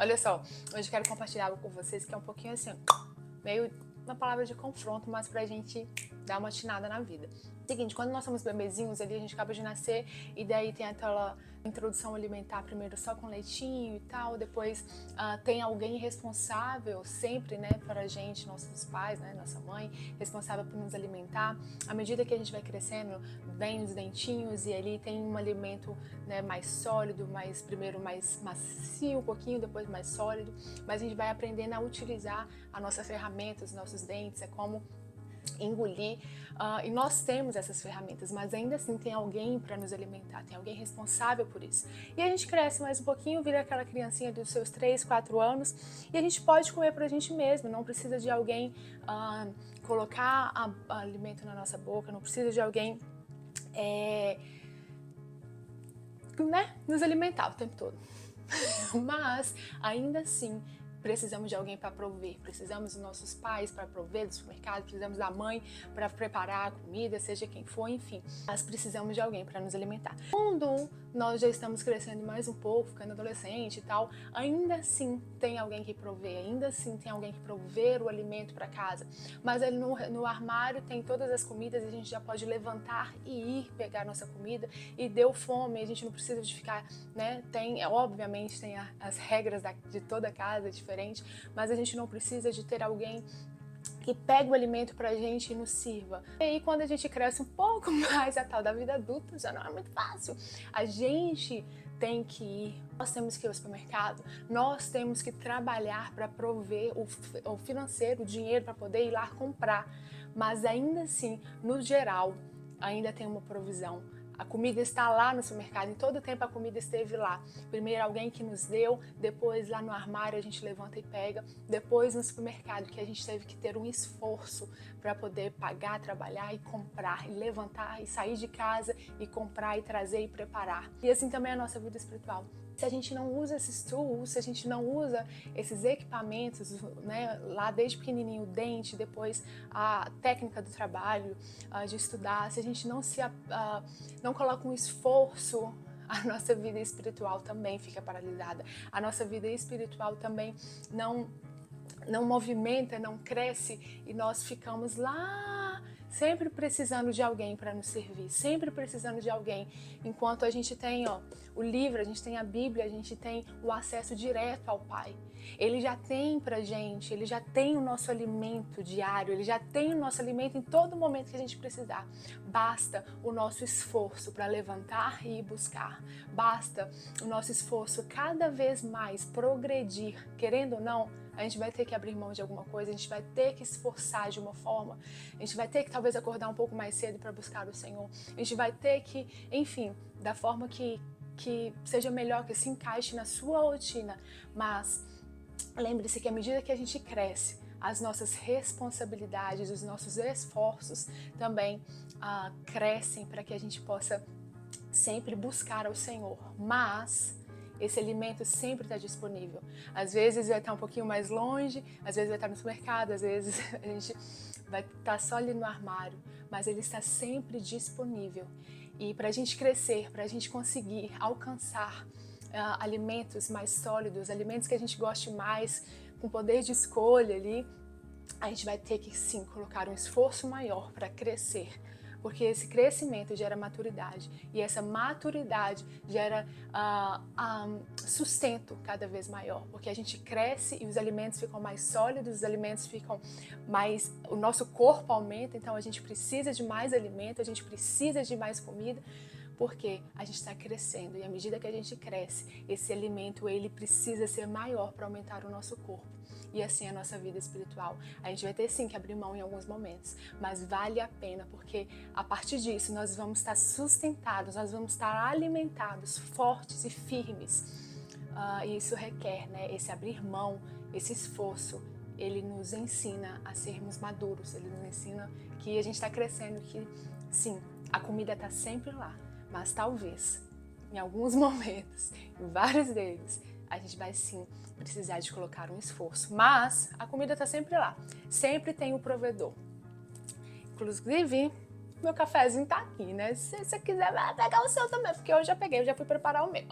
Olha só, hoje eu quero compartilhar algo com vocês que é um pouquinho assim, meio uma palavra de confronto, mas pra gente dar uma atinada na vida. Seguinte, quando nós somos bebezinhos ali, a gente acaba de nascer e daí tem aquela introdução alimentar primeiro só com leitinho e tal, depois tem alguém responsável sempre, né, para a gente, nossos pais, né, nossa mãe, responsável por nos alimentar. À medida que a gente vai crescendo, vem os dentinhos e ali tem um alimento, né, mais sólido, primeiro mais macio um pouquinho, depois mais sólido, mas a gente vai aprendendo a utilizar a nossa ferramenta, os nossos dentes, é como engolir, e nós temos essas ferramentas, mas ainda assim tem alguém para nos alimentar, tem alguém responsável por isso. E a gente cresce mais um pouquinho, vira aquela criancinha dos seus 3, 4 anos e a gente pode comer pra gente mesmo, não precisa de alguém colocar alimento na nossa boca, não precisa de alguém né, nos alimentar o tempo todo. Mas ainda assim precisamos de alguém para prover, precisamos dos nossos pais para prover do supermercado, precisamos da mãe para preparar a comida, seja quem for, enfim. Nós precisamos de alguém para nos alimentar. Quando nós já estamos crescendo mais um pouco, ficando adolescente e tal, ainda assim tem alguém que provê, ainda assim tem alguém que prover o alimento para casa. Mas ali no armário tem todas as comidas e a gente já pode levantar e ir pegar nossa comida e deu fome, a gente não precisa de ficar, né? Obviamente tem as regras de toda casa, é diferente, mas a gente não precisa de ter alguém que pega o alimento pra gente e nos sirva. E aí quando a gente cresce um pouco mais, a tal da vida adulta já não é muito fácil. A gente tem que ir, nós temos que ir ao supermercado, nós temos que trabalhar para prover o financeiro, o dinheiro para poder ir lá comprar. Mas ainda assim, no geral, ainda tem uma provisão. A comida está lá no supermercado, em todo o tempo a comida esteve lá. Primeiro alguém que nos deu, depois lá no armário a gente levanta e pega, depois no supermercado que a gente teve que ter um esforço para poder pagar, trabalhar e comprar, e levantar e sair de casa e comprar e trazer e preparar. E assim também é a nossa vida espiritual. Se a gente não usa esses tools, se a gente não usa esses equipamentos, né, lá desde pequenininho, o dente, depois a técnica do trabalho, de estudar, se a gente não coloca um esforço, a nossa vida espiritual também fica paralisada. A nossa vida espiritual também não movimenta, não cresce e nós ficamos lá sempre precisando de alguém para nos servir, sempre precisando de alguém, enquanto a gente tem o livro, a gente tem a Bíblia, a gente tem o acesso direto ao Pai. Ele já tem pra gente, ele já tem o nosso alimento diário, ele já tem o nosso alimento em todo momento que a gente precisar. Basta o nosso esforço para levantar e ir buscar. Basta o nosso esforço cada vez mais progredir, querendo ou não, a gente vai ter que abrir mão de alguma coisa, a gente vai ter que esforçar de uma forma, a gente vai ter que talvez acordar um pouco mais cedo para buscar o Senhor, a gente vai ter que, enfim, da forma que seja melhor, que se encaixe na sua rotina, mas lembre-se que à medida que a gente cresce, as nossas responsabilidades, os nossos esforços também crescem para que a gente possa sempre buscar ao Senhor, mas esse alimento sempre está disponível. Às vezes vai estar um pouquinho mais longe, às vezes vai estar no supermercado, às vezes a gente vai estar só ali no armário, mas ele está sempre disponível. E para a gente crescer, para a gente conseguir alcançar alimentos mais sólidos, alimentos que a gente goste mais, com poder de escolha ali, a gente vai ter que sim colocar um esforço maior para crescer. Porque esse crescimento gera maturidade e essa maturidade gera sustento cada vez maior, porque a gente cresce e os alimentos ficam mais sólidos, os alimentos ficam mais, o nosso corpo aumenta, então a gente precisa de mais alimento, a gente precisa de mais comida, porque a gente está crescendo e à medida que a gente cresce, esse alimento ele precisa ser maior para aumentar o nosso corpo. E assim é a nossa vida espiritual. A gente vai ter sim que abrir mão em alguns momentos, mas vale a pena, porque a partir disso nós vamos estar sustentados, nós vamos estar alimentados, fortes e firmes. E isso requer, né, esse abrir mão, esse esforço. Ele nos ensina a sermos maduros, ele nos ensina que a gente está crescendo, que sim, a comida está sempre lá, mas talvez, em alguns momentos, em vários deles, a gente vai sim precisar de colocar um esforço. Mas a comida tá sempre lá, sempre tem o provedor. Inclusive, meu cafezinho tá aqui, né? Se você quiser, vai pegar o seu também, porque eu já peguei, eu já fui preparar o meu.